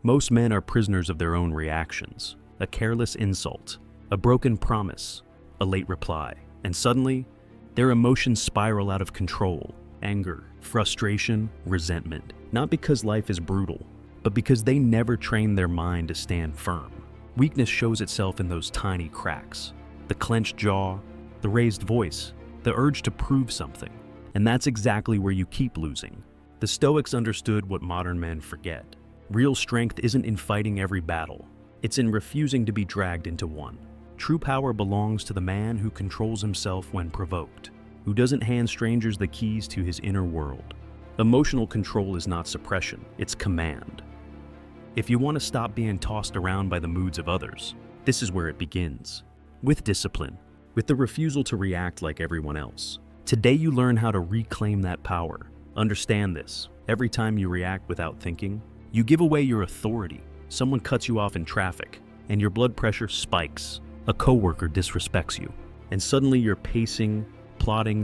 Most men are prisoners of their own reactions. A careless insult, a broken promise, a late reply, and suddenly, their emotions spiral out of control. Anger, frustration, resentment. Not because life is brutal, but because they never trained their mind to stand firm. Weakness shows itself in those tiny cracks. The clenched jaw, the raised voice, the urge to prove something. And that's exactly where you keep losing. The Stoics understood what modern men forget. Real strength isn't in fighting every battle. It's in refusing to be dragged into one. True power belongs to the man who controls himself when provoked, who doesn't hand strangers the keys to his inner world. Emotional control is not suppression, it's command. If you want to stop being tossed around by the moods of others, this is where it begins. With discipline, with the refusal to react like everyone else. Today you learn how to reclaim that power. Understand this. Every time you react without thinking, you give away your authority. Someone cuts you off in traffic, and your blood pressure spikes. A coworker disrespects you, and suddenly you're pacing, plotting,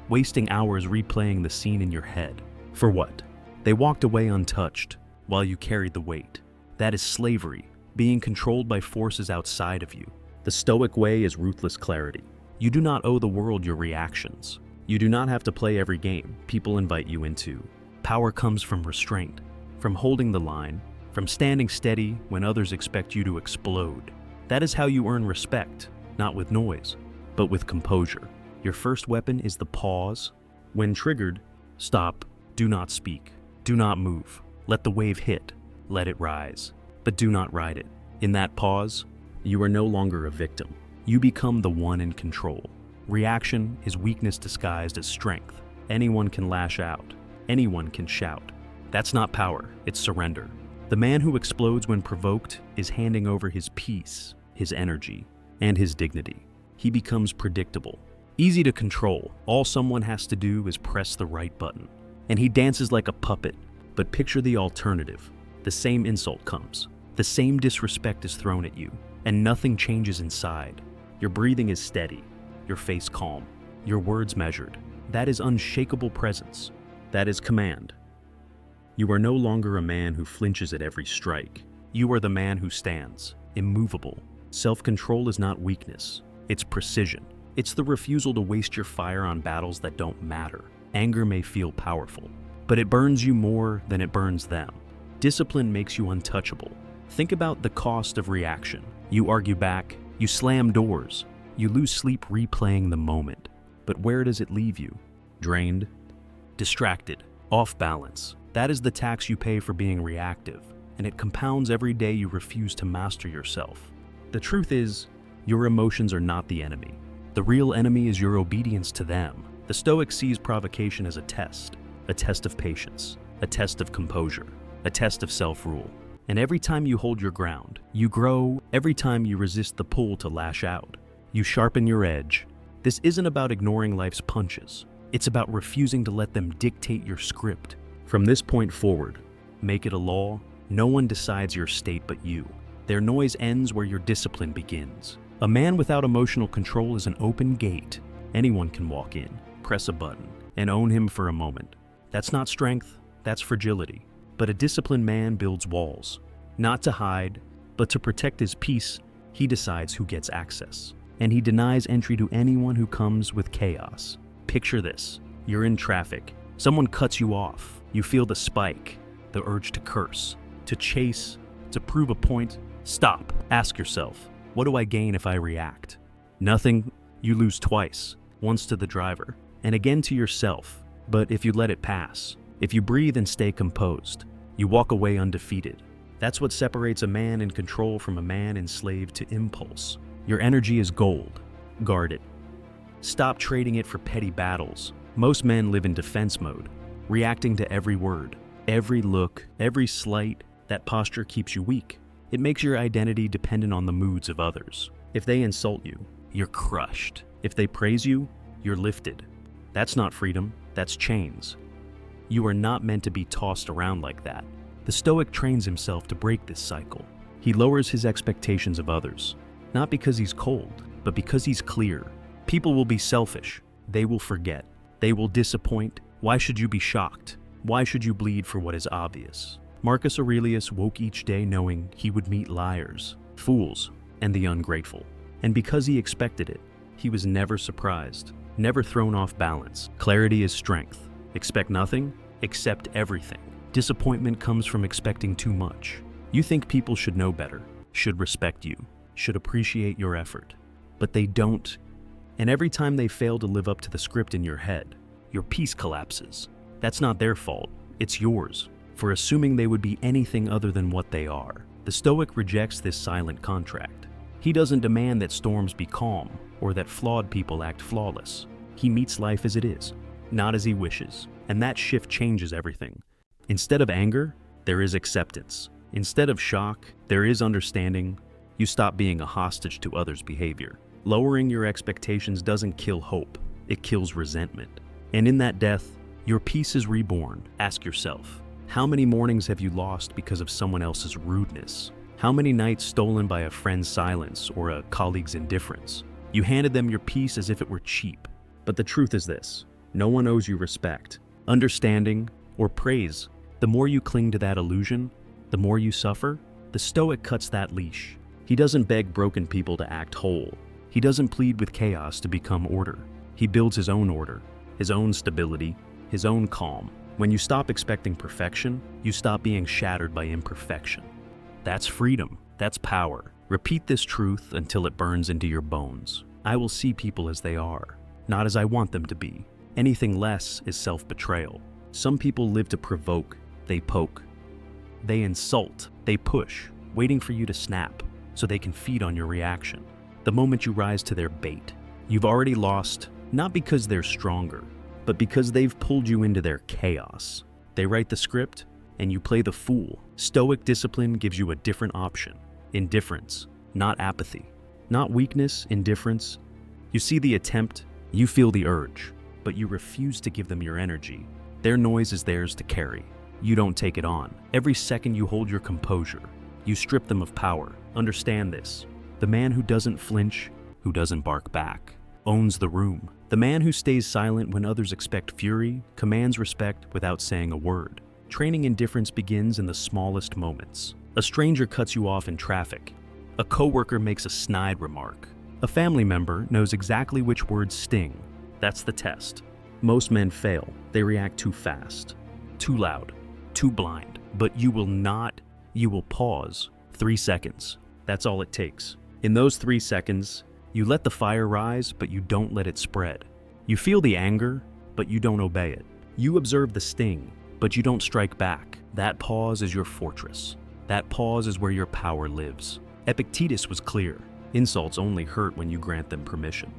wasting hours replaying the scene in your head. For what? They walked away untouched, while you carried the weight. That is slavery, being controlled by forces outside of you. The Stoic way is ruthless clarity. You do not owe the world your reactions. You do not have to play every game people invite you into. Power comes from restraint, from holding the line, from standing steady when others expect you to explode. That is how you earn respect, not with noise, but with composure. Your first weapon is the pause. When triggered, stop, do not speak, do not move. Let the wave hit, let it rise, but do not ride it. In that pause, you are no longer a victim. You become the one in control. Reaction is weakness disguised as strength. Anyone can lash out. Anyone can shout. That's not power, it's surrender. The man who explodes when provoked is handing over his peace, his energy, and his dignity. He becomes predictable, easy to control. All someone has to do is press the right button. And he dances like a puppet. But picture the alternative. The same insult comes. The same disrespect is thrown at you, and nothing changes inside. Your breathing is steady, your face calm, your words measured. That is unshakable presence. That is command. You are no longer a man who flinches at every strike. You are the man who stands, immovable. Self-control is not weakness, it's precision. It's the refusal to waste your fire on battles that don't matter. Anger may feel powerful, but it burns you more than it burns them. Discipline makes you untouchable. Think about the cost of reaction. You argue back, you slam doors, you lose sleep replaying the moment. But where does it leave you? Drained, distracted, off balance. That is the tax you pay for being reactive, and it compounds every day you refuse to master yourself. The truth is, your emotions are not the enemy. The real enemy is your obedience to them. The Stoic sees provocation as a test of patience, a test of composure, a test of self-rule. And every time you hold your ground, you grow. Every time you resist the pull to lash out, you sharpen your edge. This isn't about ignoring life's punches. It's about refusing to let them dictate your script. From this point forward, make it a law. No one decides your state but you. Their noise ends where your discipline begins. A man without emotional control is an open gate. Anyone can walk in, press a button, and own him for a moment. That's not strength, that's fragility. But a disciplined man builds walls, not to hide, but to protect his peace. He decides who gets access, and he denies entry to anyone who comes with chaos. Picture this. You're in traffic. Someone cuts you off. You feel the spike, the urge to curse, to chase, to prove a point. Stop. Ask yourself, what do I gain if I react? Nothing. You lose twice. Once to the driver, and again to yourself. But if you let it pass, if you breathe and stay composed, you walk away undefeated. That's what separates a man in control from a man enslaved to impulse. Your energy is gold. Guard it. Stop trading it for petty battles. Most men live in defense mode, reacting to every word, every look, every slight. That posture keeps you weak. It makes your identity dependent on the moods of others. If they insult you, you're crushed. If they praise you, you're lifted. That's not freedom, that's chains. You are not meant to be tossed around like that. The Stoic trains himself to break this cycle. He lowers his expectations of others, not because he's cold, but because he's clear. People will be selfish. They will forget. They will disappoint. Why should you be shocked? Why should you bleed for what is obvious? Marcus Aurelius woke each day knowing he would meet liars, fools, and the ungrateful. And because he expected it, he was never surprised, never thrown off balance. Clarity is strength. Expect nothing, accept everything. Disappointment comes from expecting too much. You think people should know better, should respect you, should appreciate your effort. But they don't. And every time they fail to live up to the script in your head, your peace collapses. That's not their fault, it's yours, for assuming they would be anything other than what they are. The Stoic rejects this silent contract. He doesn't demand that storms be calm or that flawed people act flawless. He meets life as it is, not as he wishes. And that shift changes everything. Instead of anger, there is acceptance. Instead of shock, there is understanding. You stop being a hostage to others' behavior. Lowering your expectations doesn't kill hope, it kills resentment. And in that death, your peace is reborn. Ask yourself, how many mornings have you lost because of someone else's rudeness? How many nights stolen by a friend's silence or a colleague's indifference? You handed them your peace as if it were cheap. But the truth is this: no one owes you respect, understanding, or praise. The more you cling to that illusion, the more you suffer. The Stoic cuts that leash. He doesn't beg broken people to act whole. He doesn't plead with chaos to become order. He builds his own order, his own stability, his own calm. When you stop expecting perfection, you stop being shattered by imperfection. That's freedom. That's power. Repeat this truth until it burns into your bones. I will see people as they are, not as I want them to be. Anything less is self-betrayal. Some people live to provoke. They poke. They insult. They push, waiting for you to snap so they can feed on your reaction. The moment you rise to their bait, you've already lost, not because they're stronger, but because they've pulled you into their chaos. They write the script, and you play the fool. Stoic discipline gives you a different option. Indifference, not apathy. Not weakness, indifference. You see the attempt, you feel the urge, but you refuse to give them your energy. Their noise is theirs to carry. You don't take it on. Every second you hold your composure, you strip them of power. Understand this. The man who doesn't flinch, who doesn't bark back, owns the room. The man who stays silent when others expect fury commands respect without saying a word. Training indifference begins in the smallest moments. A stranger cuts you off in traffic. A coworker makes a snide remark. A family member knows exactly which words sting. That's the test. Most men fail. They react too fast, too loud, too blind. But you will not. You will pause. 3 seconds. That's all it takes. In those 3 seconds, you let the fire rise, but you don't let it spread. You feel the anger, but you don't obey it. You observe the sting, but you don't strike back. That pause is your fortress. That pause is where your power lives. Epictetus was clear. Insults only hurt when you grant them permission.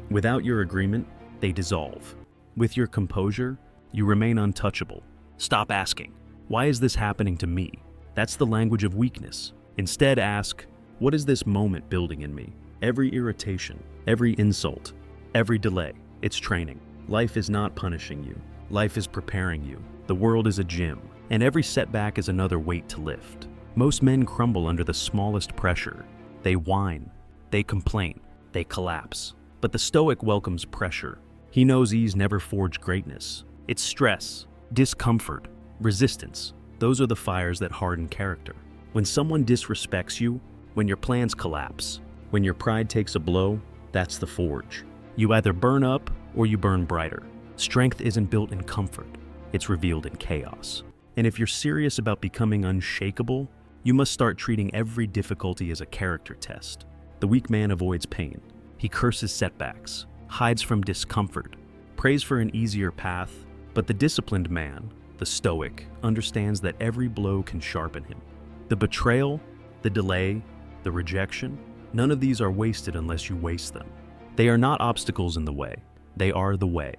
Without your agreement, they dissolve. With your composure, you remain untouchable. Stop asking, why is this happening to me? That's the language of weakness. Instead, ask, what is this moment building in me? Every irritation, every insult, every delay, it's training. Life is not punishing you. Life is preparing you. The world is a gym, and every setback is another weight to lift. Most men crumble under the smallest pressure. They whine, they complain, they collapse. But the Stoic welcomes pressure. He knows ease never forged greatness. It's stress, discomfort, resistance. Those are the fires that harden character. When someone disrespects you, when your plans collapse, when your pride takes a blow, that's the forge. You either burn up or you burn brighter. Strength isn't built in comfort, it's revealed in chaos. And if you're serious about becoming unshakable, you must start treating every difficulty as a character test. The weak man avoids pain. He curses setbacks, hides from discomfort, prays for an easier path. But the disciplined man, the Stoic, understands that every blow can sharpen him. The betrayal, the delay, the rejection, none of these are wasted unless you waste them. They are not obstacles in the way. They are the way.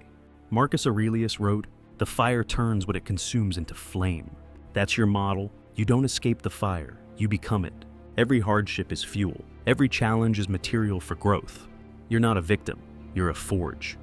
Marcus Aurelius wrote, "The fire turns what it consumes into flame." That's your model. You don't escape the fire, you become it. Every hardship is fuel. Every challenge is material for growth. You're not a victim, you're a forge.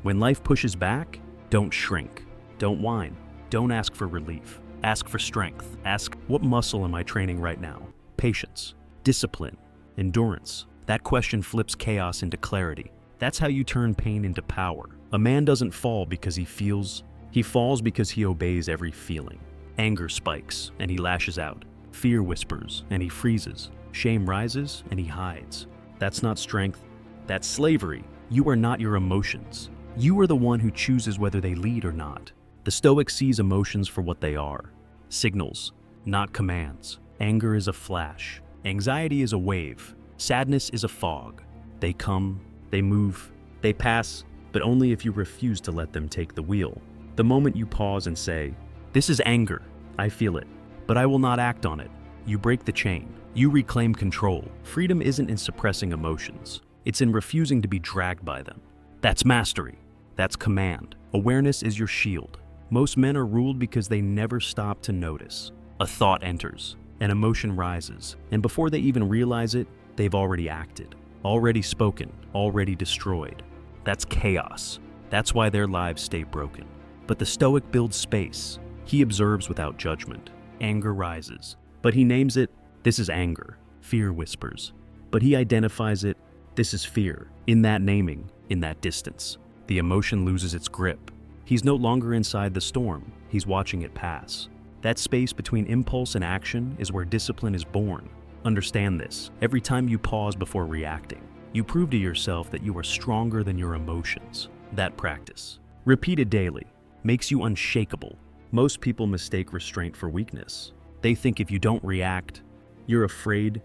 When life pushes back, don't shrink. Don't whine. Don't ask for relief. Ask for strength. Ask, what muscle am I training right now? Patience, discipline, endurance. That question flips chaos into clarity. That's how you turn pain into power. A man doesn't fall because he feels. He falls because he obeys every feeling. Anger spikes, and he lashes out. Fear whispers, and he freezes. Shame rises, and he hides. That's not strength. That's slavery. You are not your emotions. You are the one who chooses whether they lead or not. The Stoic sees emotions for what they are. Signals, not commands. Anger is a flash. Anxiety is a wave. Sadness is a fog. They come, they move, they pass, but only if you refuse to let them take the wheel. The moment you pause and say, "This is anger. I feel it, but I will not act on it," you break the chain. You reclaim control. Freedom isn't in suppressing emotions. It's in refusing to be dragged by them. That's mastery. That's command. Awareness is your shield. Most men are ruled because they never stop to notice. A thought enters, an emotion rises, and before they even realize it, they've already acted, already spoken, already destroyed. That's chaos. That's why their lives stay broken. But the Stoic builds space. He observes without judgment. Anger rises, but he names it, "This is anger." Fear whispers, but he identifies it, "This is fear." In that naming, in that distance, the emotion loses its grip. He's no longer inside the storm, he's watching it pass. That space between impulse and action is where discipline is born. Understand this. Every time you pause before reacting, you prove to yourself that you are stronger than your emotions. That practice, repeated daily, makes you unshakable. Most people mistake restraint for weakness. They think if you don't react, you're afraid.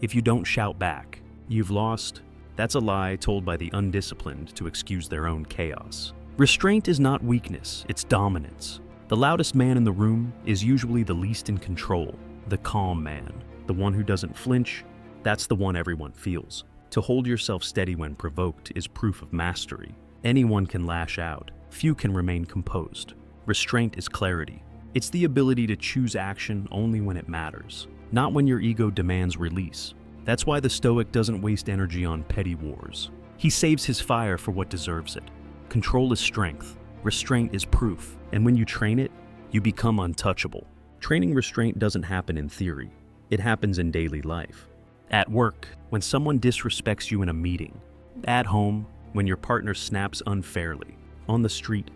If you don't shout back, you've lost. That's a lie told by the undisciplined to excuse their own chaos. Restraint is not weakness, it's dominance. The loudest man in the room is usually the least in control, the calm man, the one who doesn't flinch. That's the one everyone feels. To hold yourself steady when provoked is proof of mastery. Anyone can lash out, few can remain composed. Restraint is clarity. It's the ability to choose action only when it matters, not when your ego demands release. That's why the Stoic doesn't waste energy on petty wars. He saves his fire for what deserves it. Control is strength. Restraint is proof. And when you train it, you become untouchable. Training restraint doesn't happen in theory. It happens in daily life. At work, when someone disrespects you in a meeting. At home, when your partner snaps unfairly. On the street,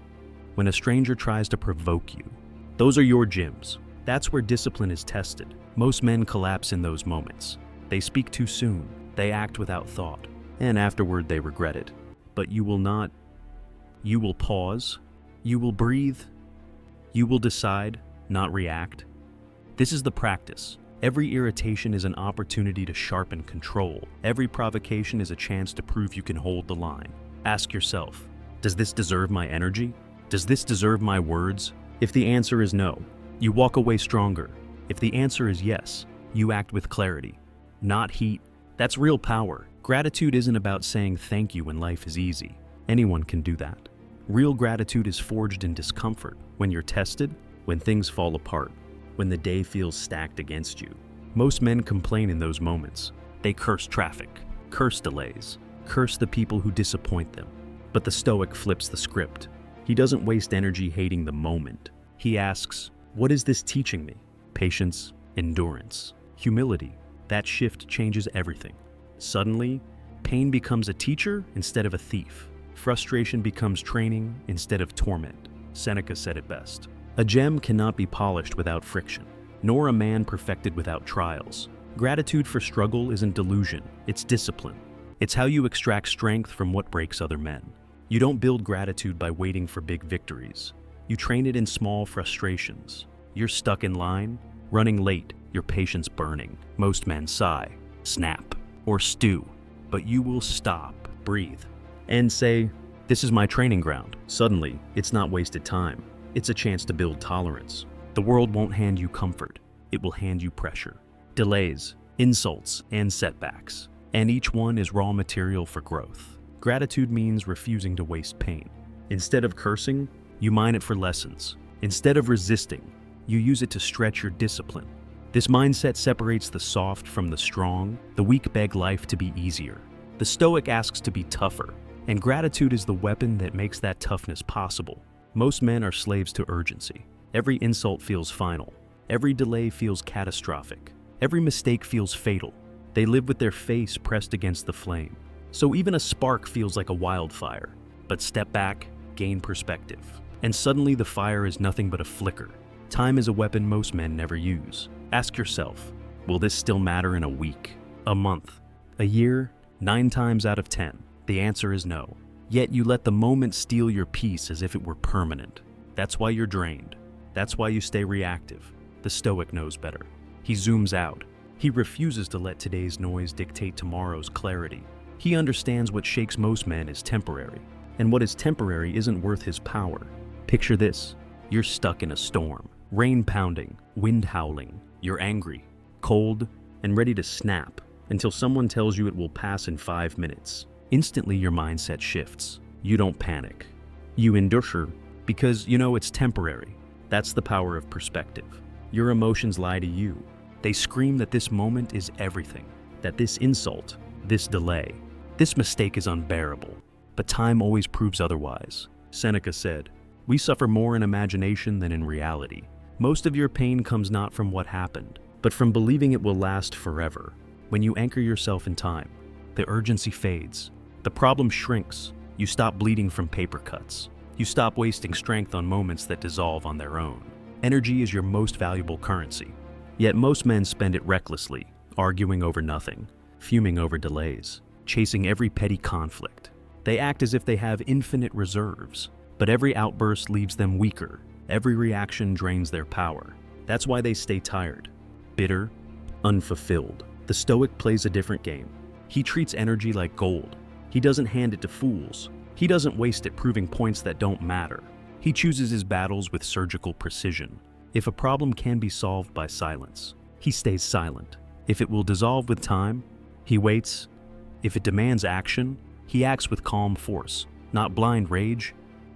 when a stranger tries to provoke you. Those are your gyms. That's where discipline is tested. Most men collapse in those moments. They speak too soon. They act without thought. And afterward, they regret it. But you will not. You will pause. You will breathe. You will decide, not react. This is the practice. Every irritation is an opportunity to sharpen control. Every provocation is a chance to prove you can hold the line. Ask yourself, does this deserve my energy? Does this deserve my words? If the answer is no, you walk away stronger. If the answer is yes, you act with clarity, not heat. That's real power. Gratitude isn't about saying thank you when life is easy. Anyone can do that. Real gratitude is forged in discomfort, when you're tested, when things fall apart, when the day feels stacked against you. Most men complain in those moments. They curse traffic, curse delays, curse the people who disappoint them. But the Stoic flips the script. He doesn't waste energy hating the moment. He asks, what is this teaching me? Patience, endurance, humility. That shift changes everything. Suddenly, pain becomes a teacher instead of a thief. Frustration becomes training instead of torment. Seneca said it best. A gem cannot be polished without friction, nor a man perfected without trials. Gratitude for struggle isn't delusion, it's discipline. It's how you extract strength from what breaks other men. You don't build gratitude by waiting for big victories. You train it in small frustrations. You're stuck in line, running late, your patience burning. Most men sigh, snap, or stew, but you will stop, breathe, and say, this is my training ground. Suddenly, it's not wasted time. It's a chance to build tolerance. The world won't hand you comfort. It will hand you pressure, delays, insults, and setbacks. And each one is raw material for growth. Gratitude means refusing to waste pain. Instead of cursing, you mine it for lessons. Instead of resisting, you use it to stretch your discipline. This mindset separates the soft from the strong. The weak beg life to be easier. The Stoic asks to be tougher, and gratitude is the weapon that makes that toughness possible. Most men are slaves to urgency. Every insult feels final. Every delay feels catastrophic. Every mistake feels fatal. They live with their face pressed against the flame. So even a spark feels like a wildfire. But step back, gain perspective. And suddenly the fire is nothing but a flicker. Time is a weapon most men never use. Ask yourself, will this still matter in a week, a month, a year? 9 times out of 10, the answer is no. Yet you let the moment steal your peace as if it were permanent. That's why you're drained. That's why you stay reactive. The Stoic knows better. He zooms out. He refuses to let today's noise dictate tomorrow's clarity. He understands what shakes most men is temporary, and what is temporary isn't worth his power. Picture this. You're stuck in a storm. Rain pounding, wind howling. You're angry, cold, and ready to snap until someone tells you it will pass in 5 minutes. Instantly, your mindset shifts. You don't panic. You endure because you know it's temporary. That's the power of perspective. Your emotions lie to you. They scream that this moment is everything, that this insult, this delay, this mistake is unbearable. But time always proves otherwise. Seneca said, "We suffer more in imagination than in reality." Most of your pain comes not from what happened, but from believing it will last forever. When you anchor yourself in time, the urgency fades. The problem shrinks. You stop bleeding from paper cuts. You stop wasting strength on moments that dissolve on their own. Energy is your most valuable currency. Yet most men spend it recklessly, arguing over nothing, fuming over delays, chasing every petty conflict. They act as if they have infinite reserves, but every outburst leaves them weaker. Every reaction drains their power. That's why they stay tired, bitter, unfulfilled. The Stoic plays a different game. He treats energy like gold. He doesn't hand it to fools. He doesn't waste it proving points that don't matter. He chooses his battles with surgical precision. If a problem can be solved by silence, he stays silent. If it will dissolve with time, he waits. If it demands action, he acts with calm force, not blind rage.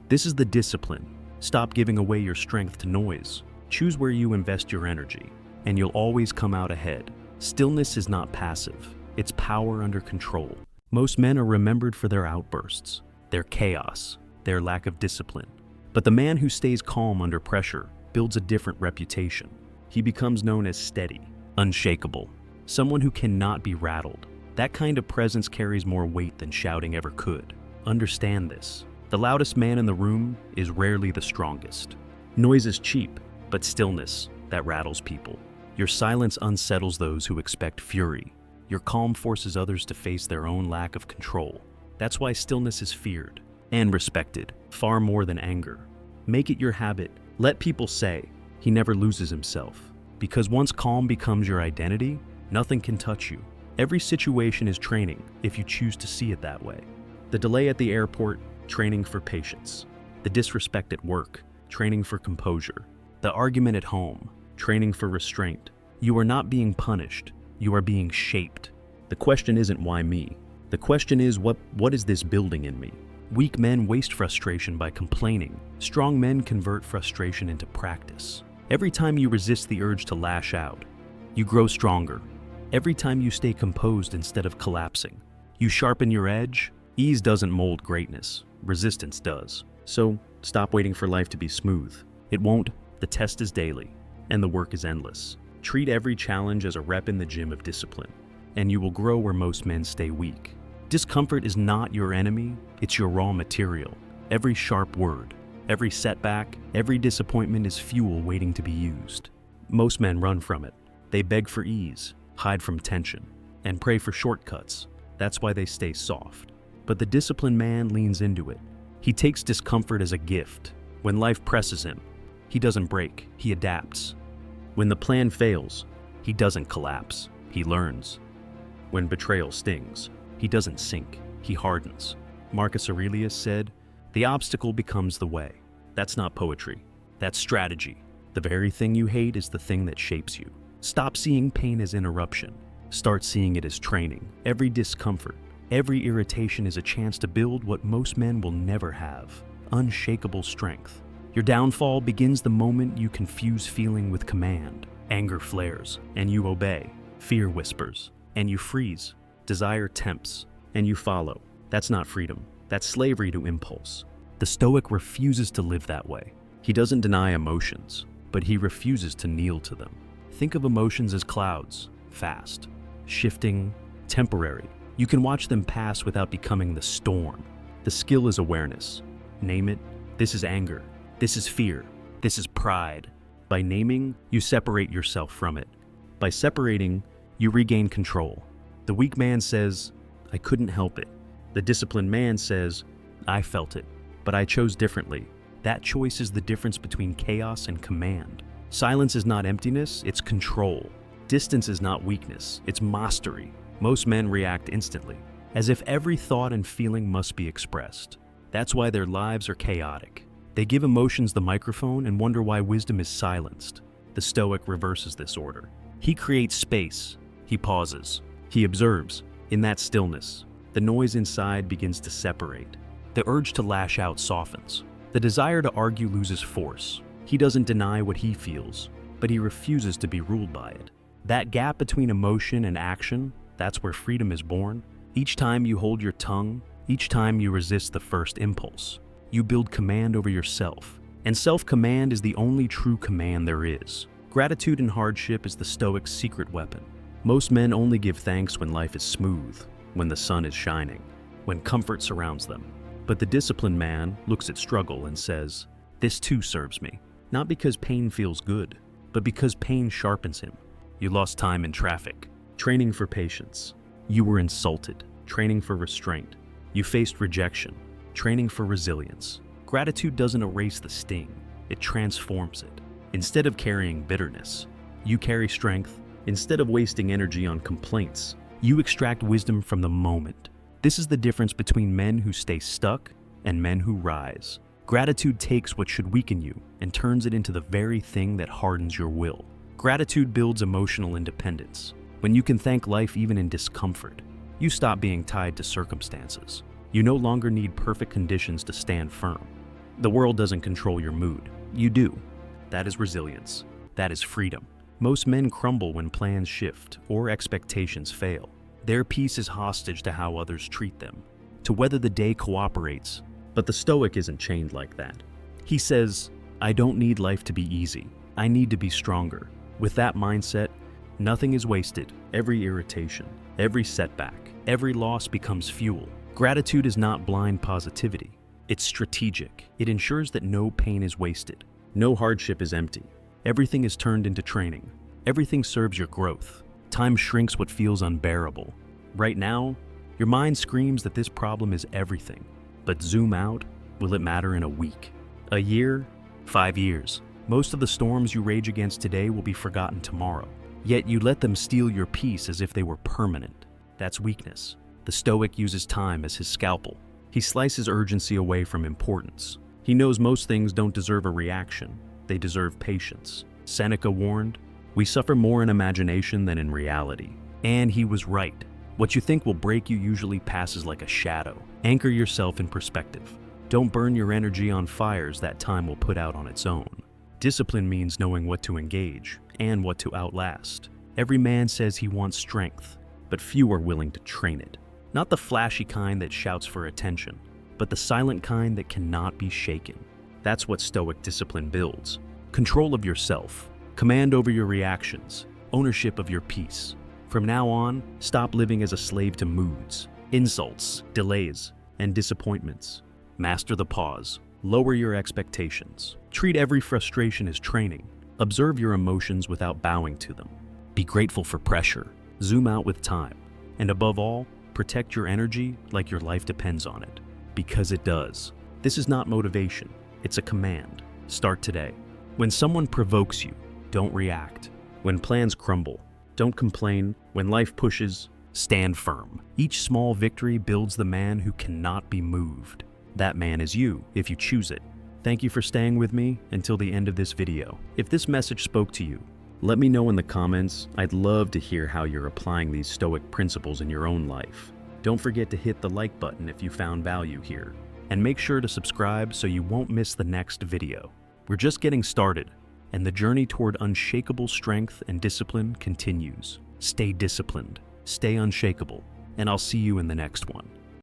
This is the discipline. Stop giving away your strength to noise. Choose where you invest your energy, and you'll always come out ahead. Stillness is not passive. It's power under control. Most men are remembered for their outbursts, their chaos, their lack of discipline. But the man who stays calm under pressure builds a different reputation. He becomes known as steady, unshakable, someone who cannot be rattled. That kind of presence carries more weight than shouting ever could. Understand this. The loudest man in the room is rarely the strongest. Noise is cheap, but stillness, that rattles people. Your silence unsettles those who expect fury. Your calm forces others to face their own lack of control. That's why stillness is feared and respected, far more than anger. Make it your habit. Let people say, he never loses himself. Because once calm becomes your identity, nothing can touch you. Every situation is training if you choose to see it that way. The delay at the airport, training for patience. The disrespect at work, training for composure. The argument at home, training for restraint. You are not being punished, you are being shaped. The question isn't why me. The question is what is this building in me? Weak men waste frustration by complaining. Strong men convert frustration into practice. Every time you resist the urge to lash out, you grow stronger. Every time you stay composed instead of collapsing, you sharpen your edge. Ease doesn't mold greatness, resistance does. So stop waiting for life to be smooth. It won't. The test is daily, and the work is endless. Treat every challenge as a rep in the gym of discipline, and you will grow where most men stay weak. Discomfort is not your enemy, it's your raw material. Every sharp word, every setback, every disappointment is fuel waiting to be used. Most men run from it. They beg for ease, hide from tension, and pray for shortcuts. That's why they stay soft. But the disciplined man leans into it. He takes discomfort as a gift. When life presses him, he doesn't break, he adapts. When the plan fails, he doesn't collapse, he learns. When betrayal stings, he doesn't sink, he hardens. Marcus Aurelius said, "The obstacle becomes the way." That's not poetry, that's strategy. The very thing you hate is the thing that shapes you. Stop seeing pain as interruption. Start seeing it as training. Every discomfort, every irritation is a chance to build what most men will never have: unshakable strength. Your downfall begins the moment you confuse feeling with command. Anger flares, and you obey. Fear whispers, and you freeze. Desire tempts, and you follow. That's not freedom. That's slavery to impulse. The Stoic refuses to live that way. He doesn't deny emotions, but he refuses to kneel to them. Think of emotions as clouds, fast, shifting, temporary. You can watch them pass without becoming the storm. The skill is awareness. Name it. This is anger. This is fear. This is pride. By naming, you separate yourself from it. By separating, you regain control. The weak man says, I couldn't help it. The disciplined man says, I felt it, but I chose differently. That choice is the difference between chaos and command. Silence is not emptiness, it's control. Distance is not weakness, it's mastery. Most men react instantly, as if every thought and feeling must be expressed. That's why their lives are chaotic. They give emotions the microphone and wonder why wisdom is silenced. The Stoic reverses this order. He creates space. He pauses. He observes. In that stillness, the noise inside begins to separate. The urge to lash out softens. The desire to argue loses force. He doesn't deny what he feels, but he refuses to be ruled by it. That gap between emotion and action, that's where freedom is born. Each time you hold your tongue, each time you resist the first impulse, you build command over yourself. And self-command is the only true command there is. Gratitude in hardship is the Stoic's secret weapon. Most men only give thanks when life is smooth, when the sun is shining, when comfort surrounds them. But the disciplined man looks at struggle and says, this too serves me. Not because pain feels good, but because pain sharpens him. You lost time in traffic, training for patience. You were insulted, training for restraint. You faced rejection, training for resilience. Gratitude doesn't erase the sting, it transforms it. Instead of carrying bitterness, you carry strength. Instead of wasting energy on complaints, you extract wisdom from the moment. This is the difference between men who stay stuck and men who rise. Gratitude takes what should weaken you and turns it into the very thing that hardens your will. Gratitude builds emotional independence. When you can thank life even in discomfort, you stop being tied to circumstances. You no longer need perfect conditions to stand firm. The world doesn't control your mood. You do. That is resilience. That is freedom. Most men crumble when plans shift or expectations fail. Their peace is hostage to how others treat them, to whether the day cooperates. But the Stoic isn't chained like that. He says, I don't need life to be easy. I need to be stronger. With that mindset, nothing is wasted. Every irritation, every setback, every loss becomes fuel. Gratitude is not blind positivity. It's strategic. It ensures that no pain is wasted. No hardship is empty. Everything is turned into training. Everything serves your growth. Time shrinks what feels unbearable. Right now, your mind screams that this problem is everything. But zoom out, will it matter in a week? A year? 5 years? Most of the storms you rage against today will be forgotten tomorrow. Yet you let them steal your peace as if they were permanent. That's weakness. The Stoic uses time as his scalpel. He slices urgency away from importance. He knows most things don't deserve a reaction. They deserve patience. Seneca warned, we suffer more in imagination than in reality. And he was right. What you think will break you usually passes like a shadow. Anchor yourself in perspective. Don't burn your energy on fires that time will put out on its own. Discipline means knowing what to engage and what to outlast. Every man says he wants strength, but few are willing to train it. Not the flashy kind that shouts for attention, but the silent kind that cannot be shaken. That's what Stoic discipline builds. Control of yourself, command over your reactions, ownership of your peace. From now on, stop living as a slave to moods, insults, delays, and disappointments. Master the pause. Lower your expectations. Treat every frustration as training. Observe your emotions without bowing to them. Be grateful for pressure. Zoom out with time. And above all, protect your energy like your life depends on it. Because it does. This is not motivation. It's a command. Start today. When someone provokes you, don't react. When plans crumble, don't complain. When life pushes, stand firm. Each small victory builds the man who cannot be moved. That man is you, if you choose it. Thank you for staying with me until the end of this video. If this message spoke to you, let me know in the comments. I'd love to hear how you're applying these Stoic principles in your own life. Don't forget to hit the like button if you found value here. And make sure to subscribe so you won't miss the next video. We're just getting started, and the journey toward unshakable strength and discipline continues. Stay disciplined, stay unshakable, and I'll see you in the next one.